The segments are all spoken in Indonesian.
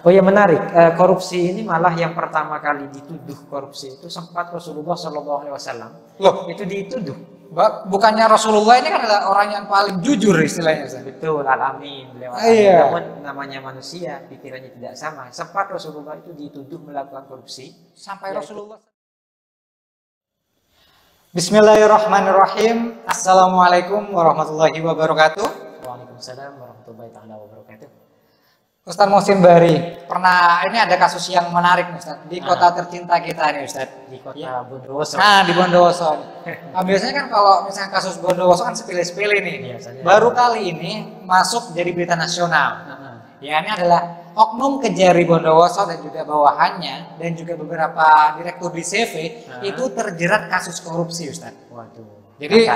Oh ya menarik, korupsi ini malah yang pertama kali dituduh korupsi itu sempat Rasulullah SAW. Loh, Itu dituduh. bukannya Rasulullah ini kan adalah orang yang paling jujur istilahnya, Ustaz? Betul, al-amin. Iya. Namun namanya manusia, pikirannya tidak sama. Sempat Rasulullah itu dituduh melakukan korupsi. Sampai Rasulullah. Bismillahirrahmanirrahim. Assalamualaikum warahmatullahi wabarakatuh. Waalaikumsalam warahmatullahi wabarakatuh. Ustaz Muhsin Bari, pernah ini ada kasus yang menarik nih, Ustaz, di kota tercinta kita nih, Ustaz. Di kota Bondowoso. Nah, di Bondowoso. Nah, biasanya kan kalau misalnya kasus Bondowoso kan sepele-sepele nih. Biasanya. Baru kali ini masuk jadi berita nasional. Ya, ini adalah oknum Kejari Bondowoso dan juga bawahannya dan juga beberapa direktur di CV itu terjerat kasus korupsi, Ustaz. Waduh. Jadi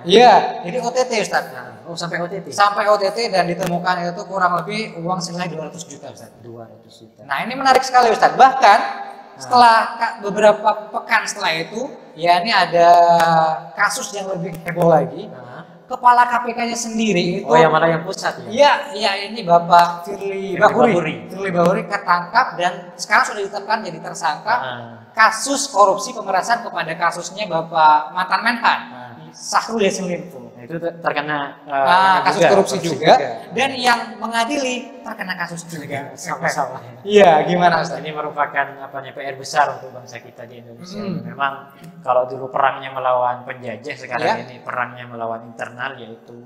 iya, jadi OTT, Ustaz. Oh, sampai OTT. Sampai OTT dan ditemukan itu kurang lebih uang senilai 200 juta, Ustaz. 200 juta. Nah, ini menarik sekali, Ustaz. Bahkan setelah beberapa pekan setelah itu, ya ini ada kasus yang lebih heboh lagi. Kepala KPK-nya sendiri itu. Oh, yang mana yang pusat ya? Iya, ini Bapak Firly Bahuri. Firly Bahuri ketangkap dan sekarang sudah ditetapkan jadi tersangka kasus korupsi pemerasan kepada kasusnya Bapak mantan Menhan Syahrul Yassin Limpo. Itu terkena kasus korupsi juga. Dan yang mengadili terkena kasus juga. Sama-sama. Iya, gimana Ustaz? Ini merupakan PR besar untuk bangsa kita di Indonesia. Memang kalau dulu perangnya melawan penjajah, sekarang ini perangnya melawan internal, yaitu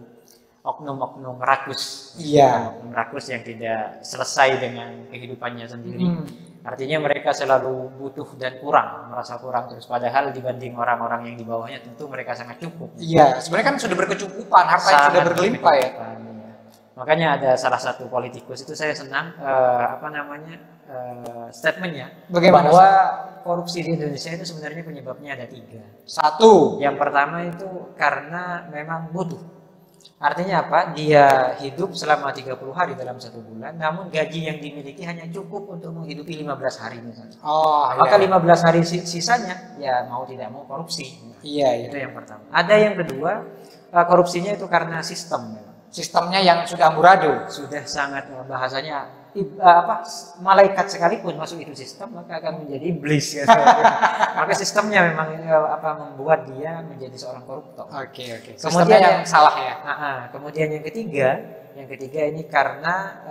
oknum-oknum rakus. Iya. Oknum rakus yang tidak selesai dengan kehidupannya sendiri. Artinya mereka selalu butuh dan kurang, merasa kurang terus. Padahal dibanding orang-orang yang di bawahnya tentu mereka sangat cukup. Iya, sebenarnya kan sudah berkecukupan, harta yang sudah berlimpah ya. Makanya ada salah satu politikus itu saya senang statementnya bahwa korupsi di Indonesia itu sebenarnya penyebabnya ada 3. Satu, yang pertama itu karena memang butuh. Artinya apa? Dia hidup selama 30 hari dalam 1 bulan, namun gaji yang dimiliki hanya cukup untuk menghidupi 15 hari misalnya. Maka 15 hari sisanya ya mau tidak mau korupsi. Iya. Itu yang pertama. Ada yang kedua, korupsinya itu karena sistem. Sistemnya yang sudah amburadul, sudah sangat bahasanya malaikat sekalipun masuk itu sistem maka akan menjadi iblis. Maka sistemnya memang membuat dia menjadi seorang koruptor. Oke. Kemudian yang salah ya. Kemudian yang ketiga ini karena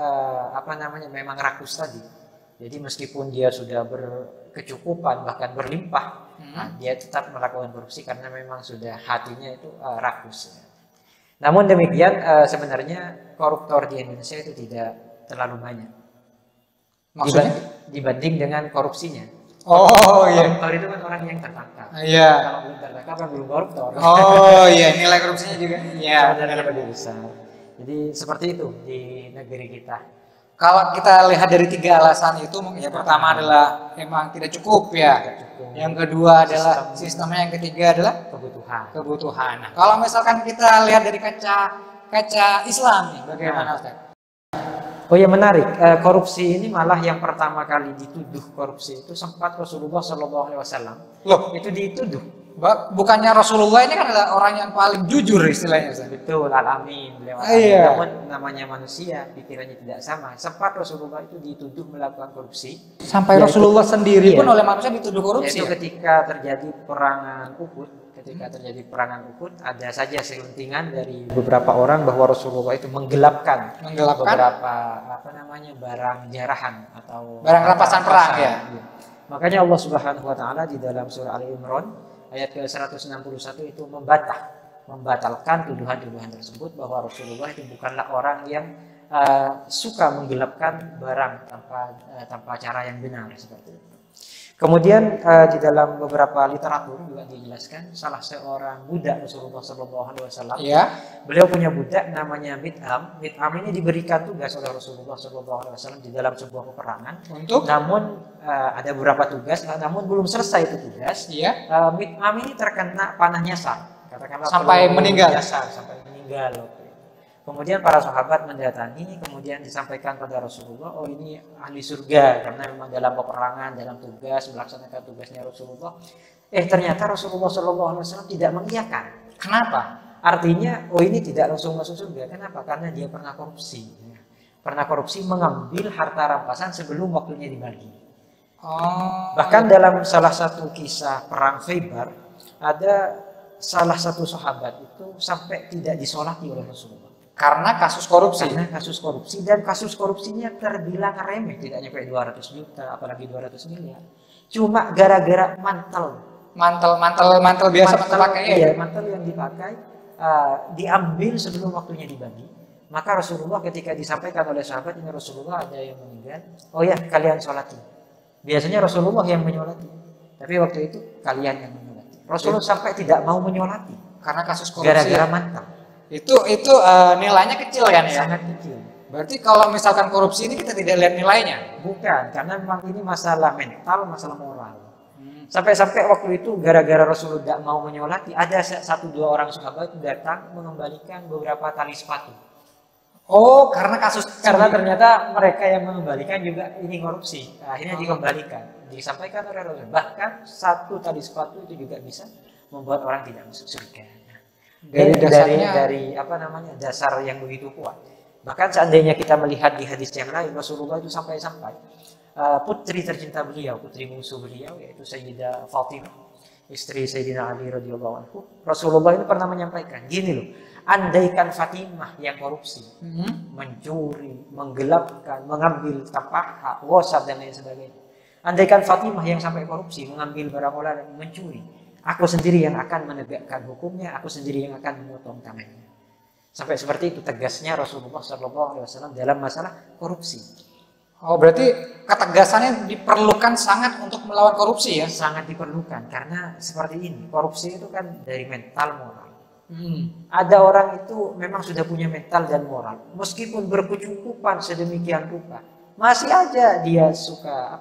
memang rakus tadi. Jadi meskipun dia sudah berkecukupan bahkan berlimpah, dia tetap melakukan korupsi karena memang sudah hatinya itu rakus. Namun demikian sebenarnya koruptor di Indonesia itu tidak terlalu banyak. Maksudnya? Dibanding dengan korupsinya. Oh iya. Koruptor itu kan orang yang tertangkap. Iya. Kalau belum tertangkap kan belum koruptor. Oh iya, nilai korupsinya juga. Iya. Sebenarnya lebih besar. Jadi seperti itu di negeri kita. Kalau kita lihat dari 3 alasan itu, yang pertama adalah memang tidak cukup ya. Yang kedua adalah sistemnya, yang ketiga adalah kebutuhan. Nah, kalau misalkan kita lihat dari kaca Islam nih, bagaimana Ustaz? Oh ya menarik, korupsi ini malah yang pertama kali dituduh korupsi itu sempat Rasulullah SAW. Loh, itu dituduh. Bukannya Rasulullah ini kan adalah orang yang paling jujur istilahnya, Ustaz? Betul, al-amin. Iya. Namun namanya manusia, pikirannya tidak sama. Sempat Rasulullah itu dituduh melakukan korupsi. Sampai Rasulullah sendiri pun oleh manusia dituduh korupsi. Yaitu ketika terjadi perangan Uhud. Ada saja selentingan dari beberapa orang bahwa Rasulullah itu menggelapkan beberapa barang jarahan atau barang rampasan perang ya. Makanya Allah Subhanahu wa taala di dalam surah Ali Imran ayat ke-161 itu membatalkan tuduhan-tuduhan tersebut bahwa Rasulullah itu bukanlah orang yang suka menggelapkan barang tanpa cara yang benar seperti itu. Kemudian di dalam beberapa literatur juga dijelaskan salah seorang budak Rasulullah SAW. Ya. Beliau punya budak namanya Mid'am. Mid'am ini diberikan tugas oleh Rasulullah SAW di dalam sebuah peperangan. Namun ada beberapa tugas, namun belum selesai itu tugas. Iya. Mid'am ini terkena panah nyasar. Katakanlah sampai meninggal. Sampai meninggal. Kemudian para sahabat mendatangi, kemudian disampaikan pada Rasulullah, oh ini ahli surga karena memang dalam peperangan, dalam tugas melaksanakan tugasnya Rasulullah. Ternyata Rasulullah SAW tidak mengiyakan. Kenapa? Artinya, oh ini tidak langsung masuk surga. Kenapa? Karena dia pernah korupsi. pernah korupsi mengambil harta rampasan sebelum waktunya dibagi. Oh. Bahkan dalam salah satu kisah perang Khaybar, ada salah satu sahabat itu sampai tidak disolati oleh Rasulullah. Karena kasus korupsi. Karena kasus korupsi, dan kasus korupsinya terbilang remeh, tidak nyampe 200 juta, apalagi 200 miliar. Cuma gara-gara mantel biasa pakai. Iya, mantel yang dipakai diambil sebelum waktunya dibagi. Maka Rasulullah ketika disampaikan oleh sahabat, ini Rasulullah ada yang meninggal, oh ya kalian sholati. Biasanya Rasulullah yang menyolati, tapi waktu itu kalian yang menyolati. Rasulullah sampai tidak mau menyolati karena kasus korupsi. Gara-gara mantel. Itu nilainya kecil kan ya? Sangat kecil. Berarti kalau misalkan korupsi ini kita tidak lihat nilainya? Bukan, karena memang ini masalah mental, masalah moral. Sampai-sampai waktu itu gara-gara Rasulullah tidak mau menyolati, ada 1-2 orang sahabat datang mengembalikan beberapa tali sepatu. Oh, karena ternyata mereka yang mengembalikan juga ini korupsi. Akhirnya dikembalikan, disampaikan oleh Rasulullah. Bahkan 1 tali sepatu itu juga bisa membuat orang tidak masuk surga. Dari dasar yang begitu kuat. Bahkan seandainya kita melihat di hadis yang lain, Rasulullah itu sampai-sampai putri tercinta beliau, putri bungsu beliau, yaitu Sayyidah Fatimah, istri Sayyidina Ali radhiyallahu anhu. Rasulullah itu pernah menyampaikan, gini loh, andaikan Fatimah yang korupsi, mencuri, menggelapkan, mengambil tanpa hak, gosip dan lain sebagainya. Andaikan Fatimah yang sampai korupsi, mengambil barang orang, mencuri, aku sendiri yang akan menegakkan hukumnya, aku sendiri yang akan memotong tangannya. Sampai seperti itu tegasnya Rasulullah SAW dalam masalah korupsi. Oh, berarti ketegasannya diperlukan sangat untuk melawan korupsi ya? Sangat diperlukan, karena seperti ini, korupsi itu kan dari mental moral. Ada orang itu memang sudah punya mental dan moral, meskipun berkecukupan sedemikian rupa, masih aja dia suka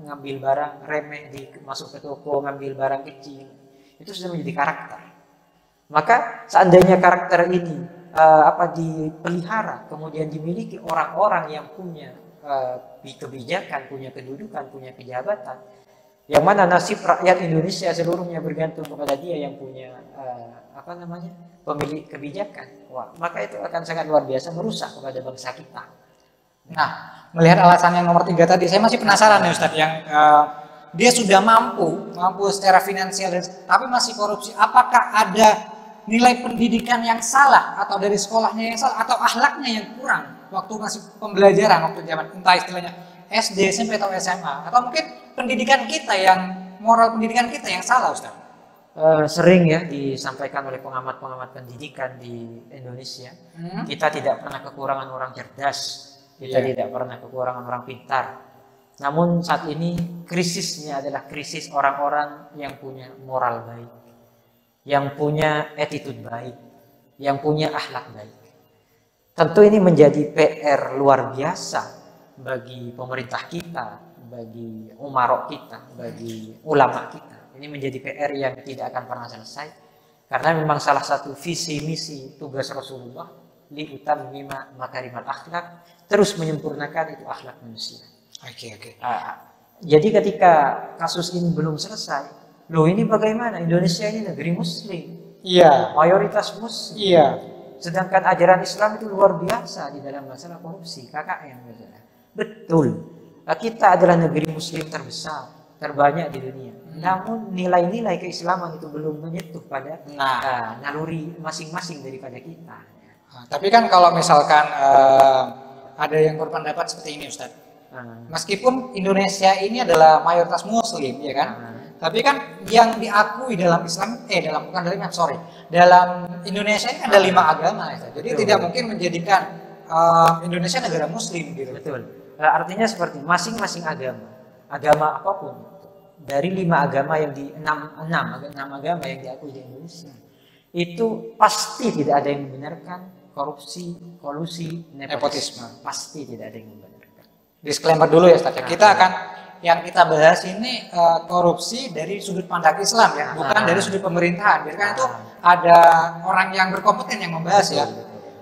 ngambil barang remeh, masuk ke toko ngambil barang kecil. Itu sudah menjadi karakter. Maka seandainya karakter ini dipelihara, kemudian dimiliki orang-orang yang punya kebijakan, punya kedudukan, punya kejabatan, yang mana nasib rakyat Indonesia seluruhnya bergantung kepada dia yang punya pemilik kebijakan. Wah, maka itu akan sangat luar biasa merusak kepada bangsa kita. Nah, melihat alasan yang nomor 3 tadi, saya masih penasaran ya Ustadz, yang dia sudah mampu secara finansial, tapi masih korupsi. Apakah ada nilai pendidikan yang salah, atau dari sekolahnya yang salah, atau akhlaknya yang kurang waktu masih pembelajaran, waktu zaman entah istilahnya SD, SMP atau SMA, atau mungkin pendidikan kita moral pendidikan kita yang salah, Ustaz? Sering ya disampaikan oleh pengamat-pengamat pendidikan di Indonesia, kita tidak pernah kekurangan orang cerdas, kita tidak pernah kekurangan orang pintar. Namun saat ini krisisnya adalah krisis orang-orang yang punya moral baik, yang punya attitude baik, yang punya akhlak baik. Tentu ini menjadi PR luar biasa bagi pemerintah kita, bagi umarok kita, bagi ulama kita. Ini menjadi PR yang tidak akan pernah selesai, karena memang salah satu visi misi tugas Rasulullah liutammima makarimal akhlak, terus menyempurnakan itu akhlak manusia. Oke. Jadi ketika kasus ini belum selesai, loh ini bagaimana? Indonesia ini negeri muslim. Iya. Mayoritas muslim. Iya. Sedangkan ajaran Islam itu luar biasa di dalam masalah korupsi, KKN. Betul. Kita adalah negeri muslim terbesar, terbanyak di dunia. Namun nilai-nilai keislaman itu belum menyentuh pada naluri masing-masing daripada kita. Tapi kan kalau misalkan ada yang berpendapat seperti ini, Ustaz. Meskipun Indonesia ini adalah mayoritas muslim, ya kan? Tapi kan yang diakui dalam Islam, dalam Indonesia ini ada 5 agama, ya. Jadi tidak mungkin menjadikan Indonesia negara muslim gitu. Betul. Artinya seperti masing-masing agama apapun, dari 5 agama yang enam agama yang diakui di Indonesia, itu pasti tidak ada yang membenarkan korupsi, kolusi, nepotisme. Pasti tidak ada yang membenarkan. Disclaimer dulu ya Ustaz. Yang kita bahas ini korupsi dari sudut pandang Islam ya, bukan dari sudut pemerintahan. Biarkan itu ada orang yang berkompeten yang membahas ya.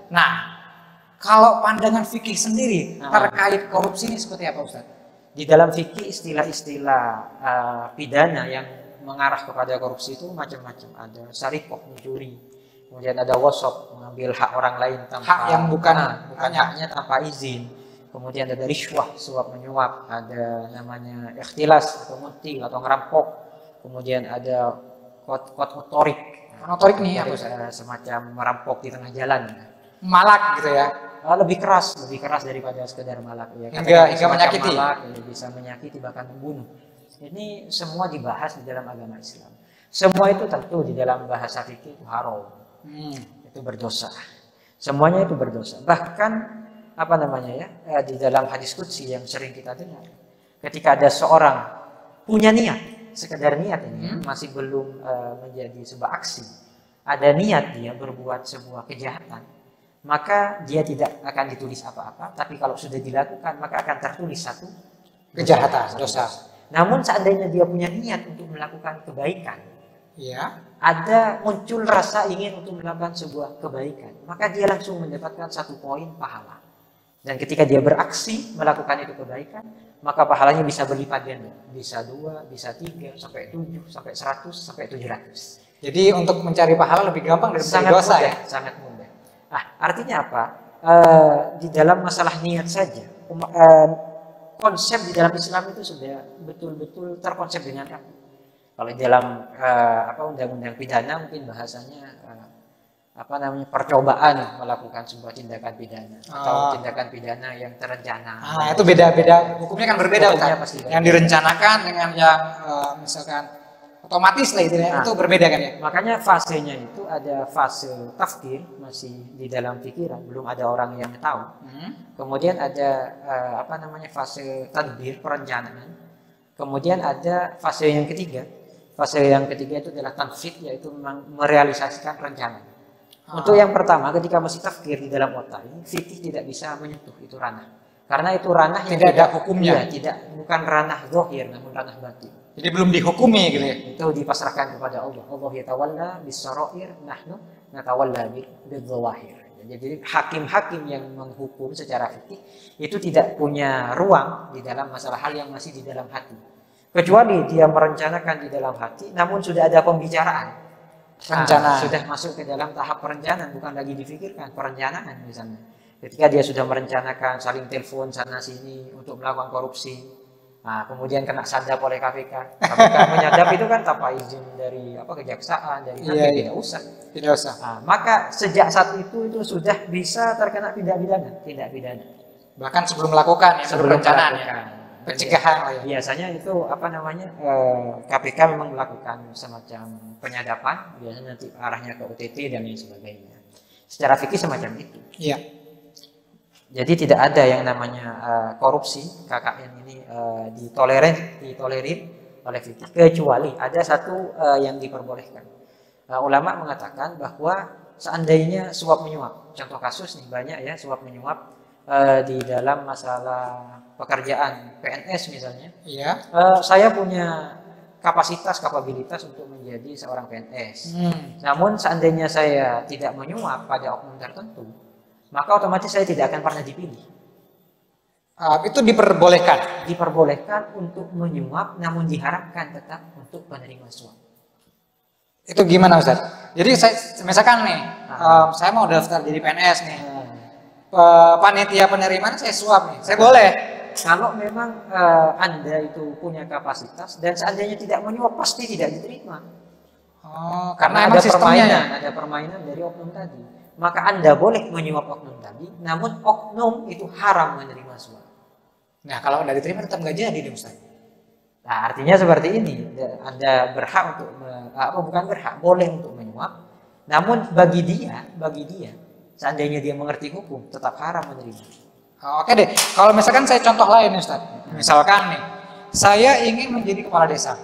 Nah, kalau pandangan fikih sendiri terkait korupsi ini seperti apa Ustaz? Di dalam fikih istilah-istilah pidana yang mengarah kepada korupsi itu macam-macam. Ada sarikoh, mencuri, kemudian ada wasop, mengambil hak orang lain tanpa hak yang bukan haknya tanpa izin. kemudian ada riswah, suap menyuap, ada namanya ikhtilas atau mutil atau ngerampok, kemudian ada kot motorik. Motorik nih apa? Semacam merampok di tengah jalan. Malak gitu ya? Lebih keras daripada sekedar malak ya. Hingga menyakiti. Malak, ya, bisa menyakiti bahkan membunuh. Ini semua dibahas di dalam agama Islam. Semua itu tentu di dalam bahasa fikih itu haram. Itu berdosa. Semuanya itu berdosa. Bahkan apa namanya ya? Di dalam hadis qudsi yang sering kita dengar. Ketika ada seorang punya niat, sekedar niat ini masih belum menjadi sebuah aksi. Ada niat dia berbuat sebuah kejahatan, maka dia tidak akan ditulis apa-apa, tapi kalau sudah dilakukan maka akan tertulis satu kejahatan, dosa. Namun seandainya dia punya niat untuk melakukan kebaikan, ya, ada muncul rasa ingin untuk melakukan sebuah kebaikan, maka dia langsung mendapatkan 1 poin pahala. Dan ketika dia beraksi melakukan itu kebaikan, maka pahalanya bisa berlipat ganda, bisa 2, bisa 3, sampai 7, sampai 100, sampai 700. Jadi untuk mencari pahala lebih gampang daripada dosa mudah, ya? Sangat mudah. Artinya apa? Di dalam masalah niat saja, konsep di dalam Islam itu sudah betul-betul terkonsep dengan rapi. Kalau di dalam undang-undang pidana mungkin bahasanya percobaan melakukan sebuah tindakan pidana atau tindakan pidana yang terencana. Itu beda-beda, hukumnya kan berbeda kan? Pasti yang direncanakan dengan yang misalkan otomatis lah itu berbeda kan ya? Makanya fasenya itu ada fase tafkir, masih di dalam pikiran, belum ada orang yang tahu. Kemudian ada fase tadbir, perencanaan. Kemudian ada fase yang ketiga. Fase yang ketiga itu adalah tanfid, yaitu merealisasikan rencana. Untuk yang pertama, ketika masih tafkir di dalam otak ini, fikih tidak bisa menyentuh itu ranah. Karena itu ranah yang tidak ada hukumnya. Bukan ranah zahir, namun ranah batin. Jadi belum dihukumi gitu ya? Itu dipasrahkan kepada Allah. Allah yatawalla bis-sarair, nahnu natawalla bil-zawahir. Jadi hakim-hakim yang menghukum secara fikih itu tidak punya ruang di dalam masalah hal yang masih di dalam hati. Kecuali dia merencanakan di dalam hati, namun sudah ada pembicaraan. Sudah masuk ke dalam tahap perencanaan, bukan lagi difikirkan, perencanaan misalnya. Ketika dia sudah merencanakan saling telepon sana sini untuk melakukan korupsi, kemudian kena sadap oleh KPK. KPK menyadap itu kan tanpa izin dari kejaksaan, dari hakim, tidak usah. Maka sejak saat itu sudah bisa terkena tindak pidana. Bahkan sebelum melakukan perencanaan ya. Pencegahan biasanya itu KPK memang melakukan semacam penyadapan, biasanya nanti arahnya ke OTT dan lain sebagainya. Secara fikih semacam itu. Iya. Jadi tidak ada yang namanya korupsi KKN ini ditolerir oleh fikih, kecuali ada satu yang diperbolehkan. Ulama mengatakan bahwa seandainya suap menyuap, contoh kasus nih banyak ya suap menyuap di dalam masalah pekerjaan PNS misalnya. Iya. Saya punya kapabilitas untuk menjadi seorang PNS. Namun seandainya saya tidak menyuap pada oknum tertentu, maka otomatis saya tidak akan pernah dipilih. Itu diperbolehkan? Diperbolehkan untuk menyuap, namun diharapkan tetap untuk penerima suap. Itu gimana Ustaz? Jadi misalkan nih, saya mau daftar jadi PNS nih. Panitia penerimaan saya suap nih, saya boleh? Kalau memang Anda itu punya kapasitas dan seandainya tidak menyuap pasti tidak diterima. Karena emang sistemnya ada permainan dari oknum tadi. Maka Anda boleh menyuap oknum tadi, namun oknum itu haram menerima suap. Nah, kalau Anda diterima tetap nggak jadi deh Ustaz. Nah, artinya seperti ini. Anda berhak untuk boleh untuk menyuap, namun bagi dia seandainya dia mengerti hukum, tetap haram menerima. Oke deh, kalau misalkan saya contoh lain Ustaz. Misalkan nih, saya ingin menjadi kepala desa.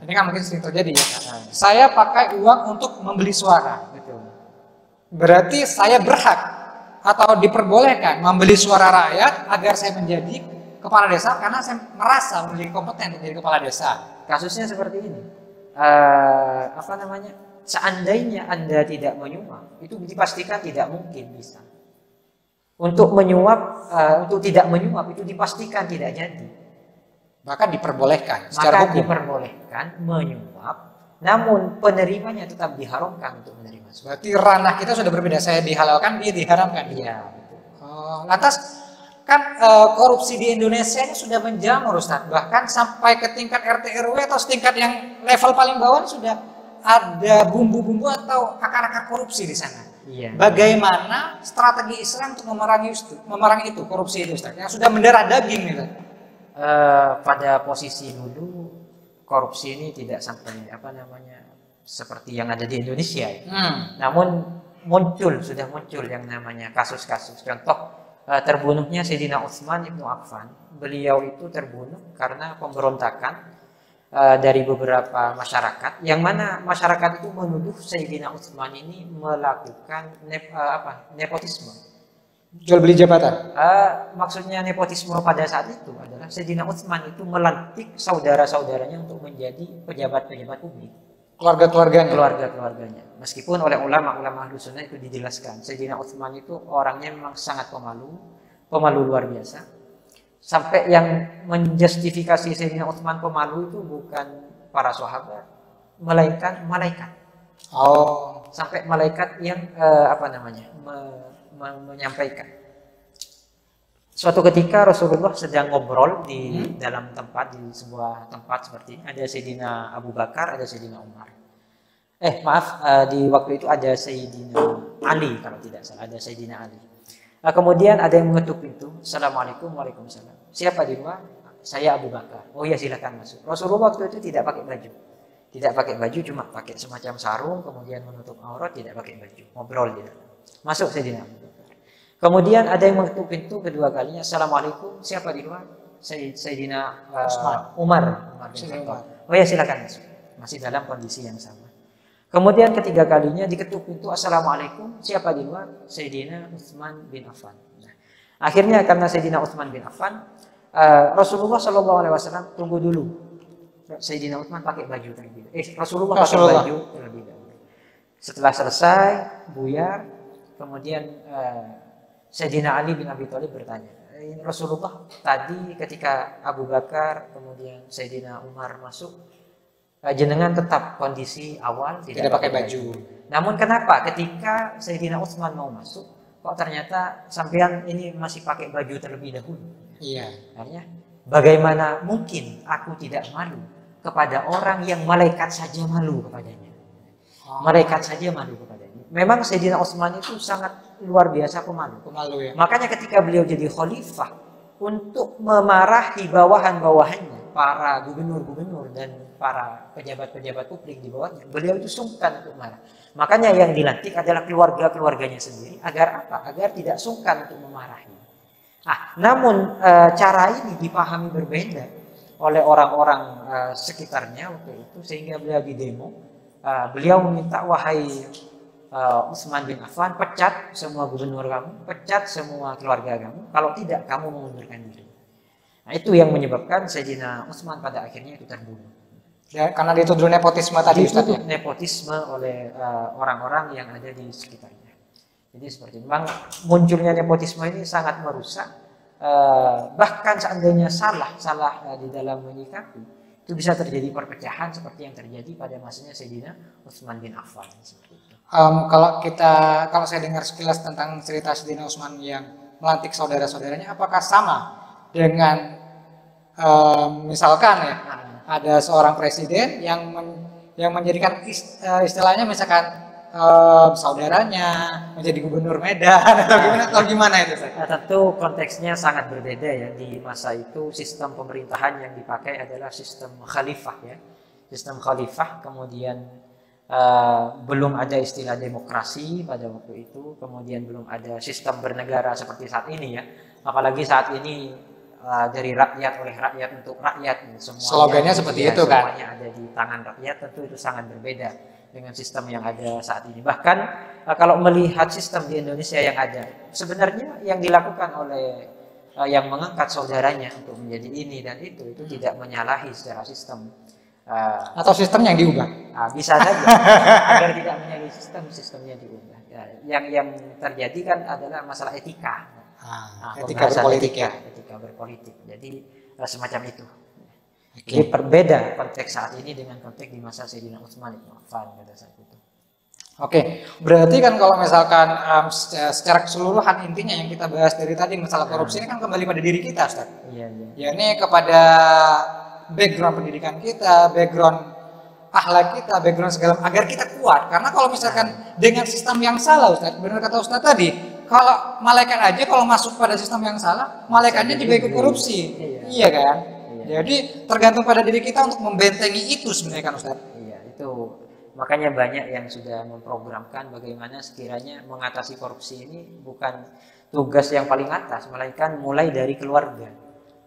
Ini kan mungkin sering terjadi ya. Saya pakai uang untuk membeli suara. Betul. Berarti saya berhak atau diperbolehkan membeli suara rakyat agar saya menjadi kepala desa karena saya merasa memiliki kompeten menjadi kepala desa. Kasusnya seperti ini. Seandainya Anda tidak menyuap, itu dipastikan tidak mungkin bisa. Untuk menyuap, untuk tidak menyuap itu dipastikan tidak jadi. Bahkan diperbolehkan secara hukum. Diperbolehkan menyuap, namun penerimanya tetap diharamkan untuk menerima suap. Berarti ranah kita sudah berbeda. Saya dihalalkan, dia diharamkan. Iya, betul. Lantas kan korupsi di Indonesia ini sudah menjamur Ustaz, bahkan sampai ke tingkat RT RW atau setingkat yang level paling bawah sudah ada bumbu-bumbu atau akar-akar korupsi di sana. Iya. Bagaimana strategi Islam untuk memerangi itu korupsi itu Ustaz, yang sudah mendarah daging nih Ustaz? Pada posisi dulu korupsi ini tidak sampai seperti yang ada di Indonesia. Namun sudah muncul yang namanya kasus-kasus. Contoh terbunuhnya Sayyidina Utsman ibnu Affan. Beliau itu terbunuh karena pemberontakan dari beberapa masyarakat, yang mana masyarakat itu menuduh Sayyidina Utsman ini melakukan nepotisme. Jual beli jabatan. Maksudnya nepotisme pada saat itu adalah Sayyidina Utsman itu melantik saudara-saudaranya untuk menjadi pejabat-pejabat publik. Keluarga-keluarganya. Meskipun oleh ulama-ulama Ahlus Sunnah itu dijelaskan, Sayyidina Utsman itu orangnya memang sangat pemalu luar biasa. Sampai yang menjustifikasi Sayyidina Utsman pemalu itu bukan para sahabat, melainkan malaikat. Sampai malaikat yang menyampaikan. Suatu ketika Rasulullah sedang ngobrol di dalam di sebuah tempat seperti ini. Ada Sayyidina Abu Bakar, ada Sayyidina Umar. Di waktu itu ada Sayyidina Ali kalau tidak salah, ada Sayyidina Ali. Kemudian ada yang mengetuk pintu. Assalamualaikum, waalaikumsalam. Siapa di luar? Saya Abu Bakar. Oh ya, silakan masuk. Rasulullah waktu itu tidak pakai baju. Tidak pakai baju, cuma pakai semacam sarung, kemudian menutup aurat, tidak pakai baju. Ngobrol di dalam. Masuk Sayyidina Abu Bakar. Kemudian ada yang mengetuk pintu kedua kalinya. Assalamualaikum. Siapa di luar? Sayyidina Umar bin Khattab. Oh ya, silakan masuk. Masih dalam kondisi yang sama. Kemudian ketiga kalinya diketuk pintu. Assalamualaikum. Siapa di luar? Sayyidina Utsman bin Affan. Nah, akhirnya karena Sayyidina Utsman bin Affan, Rasulullah SAW tunggu dulu. Sayyidina Utsman pakai baju terlebih dahulu. Rasulullah pakai baju terlebih dahulu. Setelah selesai buyar, kemudian Sayyidina Ali bin Abi Thalib bertanya, Rasulullah tadi ketika Abu Bakar kemudian Sayyidina Umar masuk, jenengan tetap kondisi awal tidak pakai baju. Namun kenapa ketika Sayyidina Utsman mau masuk, kok ternyata sampean ini masih pakai baju terlebih dahulu? Iya. Artinya, bagaimana mungkin aku tidak malu kepada orang yang malaikat saja malu kepadanya? Malaikat saja malu kepadanya. Memang Sayyidina Utsman itu sangat luar biasa pemalu ya. Makanya ketika beliau jadi khalifah, untuk memarahi bawahan-bawahannya, para gubernur-gubernur dan para pejabat-pejabat publik di bawahnya, beliau itu sungkan untuk marah. Makanya yang dilantik adalah keluarga-keluarganya sendiri. Agar apa? Agar tidak sungkan untuk memarahi. Namun cara ini dipahami berbeda oleh orang-orang sekitarnya waktu itu, sehingga beliau didemo. Beliau meminta, wahai Utsman bin Affan, pecat semua gubernur kamu, pecat semua keluarga kamu, kalau tidak kamu mengundurkan diri. Nah, itu yang menyebabkan Sayyidina Utsman pada akhirnya itu terbunuh. Ya, karena dituduh nepotisme tadi Ustaz ya? Nepotisme oleh orang-orang yang ada di sekitarnya. Jadi seperti itu. Memang munculnya nepotisme ini sangat merusak. Bahkan seandainya salah di dalam menyikapi, itu bisa terjadi perpecahan seperti yang terjadi pada masanya Sayyidina Utsman bin Affan. Seperti itu. Kalau saya dengar sekilas tentang cerita Sayyidina Utsman yang melantik saudara-saudaranya, apakah sama dengan misalkan ya ada seorang presiden yang menjadikan istilahnya misalkan saudaranya menjadi gubernur Medan atau gimana itu? Tentu konteksnya sangat berbeda ya. Di masa itu sistem pemerintahan yang dipakai adalah sistem khalifah ya. Sistem khalifah, kemudian belum ada istilah demokrasi pada waktu itu, kemudian belum ada sistem bernegara seperti saat ini ya. Apalagi saat ini dari rakyat oleh rakyat untuk rakyat, slogannya seperti itu kan. Semuanya ada di tangan rakyat, tentu itu sangat berbeda dengan sistem yang ada saat ini. Bahkan kalau melihat sistem di Indonesia yang ada, sebenarnya yang dilakukan oleh yang mengangkat saudaranya untuk menjadi ini dan itu tidak menyalahi secara sistem. Atau sistem yang diubah? Bisa saja agar tidak menyalahi sistemnya diubah. Yang terjadi kan adalah masalah etika. Etika berpolitik ya. Etika berpolitik. Jadi semacam itu. Jadi berbeda konteks saat ini dengan konteks di masa Sayyidina Utsman bin Affan pada saat itu. Oke, berarti kan kalau misalkan secara keseluruhan intinya yang kita bahas dari tadi masalah korupsi ini kan kembali pada diri kita, Ustaz. Iya, iya. Ya ini kepada background pendidikan kita, background akhlak kita, background segala agar kita kuat. Karena kalau misalkan dengan sistem yang salah, Ustaz, benar kata Ustaz tadi, kalau malaikat aja kalau masuk pada sistem yang salah, malaikatnya juga ikut korupsi. Iya kan? Iya. Jadi tergantung pada diri kita untuk membentengi itu sebenarnya kan, Ustaz. Iya, itu makanya banyak yang sudah memprogramkan bagaimana sekiranya mengatasi korupsi ini bukan tugas yang paling atas, melainkan mulai dari keluarga.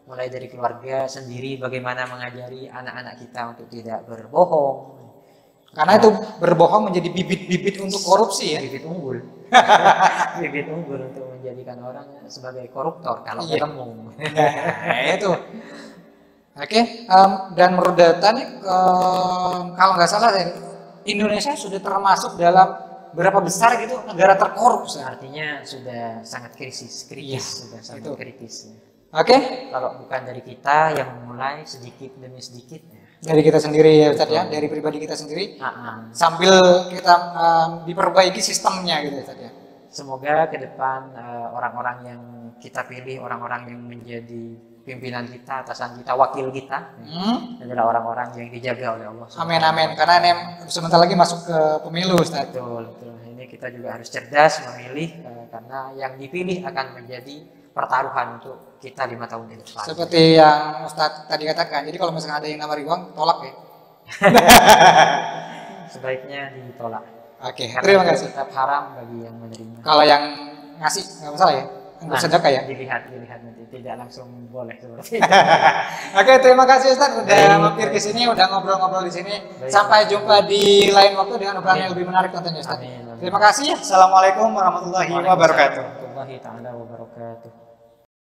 Mulai dari keluarga sendiri bagaimana mengajari anak-anak kita untuk tidak berbohong. Karena itu berbohong menjadi bibit-bibit untuk korupsi ya. Bibit unggul. Bibit unggul untuk menjadikan orang sebagai koruptor kalau ketemu. Nah, itu. Oke, dan menurut data nih, kalau nggak salah Indonesia sudah termasuk dalam berapa besar gitu negara terkorup. Artinya sudah sangat kritis, sudah sangat kritis. Oke. Kalau bukan dari kita yang memulai sedikit demi sedikit. Dari kita sendiri ya Ustaz ya, dari pribadi kita sendiri. Sambil kita diperbaiki sistemnya gitu Ustaz ya. Semoga ke depan orang-orang yang kita pilih, orang-orang yang menjadi pimpinan kita, atasan kita, wakil kita adalah orang-orang yang dijaga oleh Allah. Amin amin. Karena ini sebentar lagi masuk ke pemilu Ustaz. Betul, betul. Ini kita juga harus cerdas memilih karena yang dipilih akan menjadi pertaruhan untuk kita 5 tahun ke depan. Seperti yang Ustaz tadi katakan. Jadi kalau misalnya ada yang nawari uang, tolak ya. Sebaiknya ditolak. Oke, Karena terima kasih. Tetap haram bagi yang menerima. Kalau yang ngasih nggak masalah ya. Nggak sedekah ya. Dilihat nanti, tidak langsung boleh seperti itu. Oke, terima kasih Ustaz udah mampir ke sini, udah ngobrol-ngobrol di sini. Sampai jumpa di lain waktu dengan obrolan yang lebih menarik tentunya Ustaz. Terima kasih. Assalamualaikum warahmatullahi wabarakatuh. Warahmatullahi taala wabarakatuh.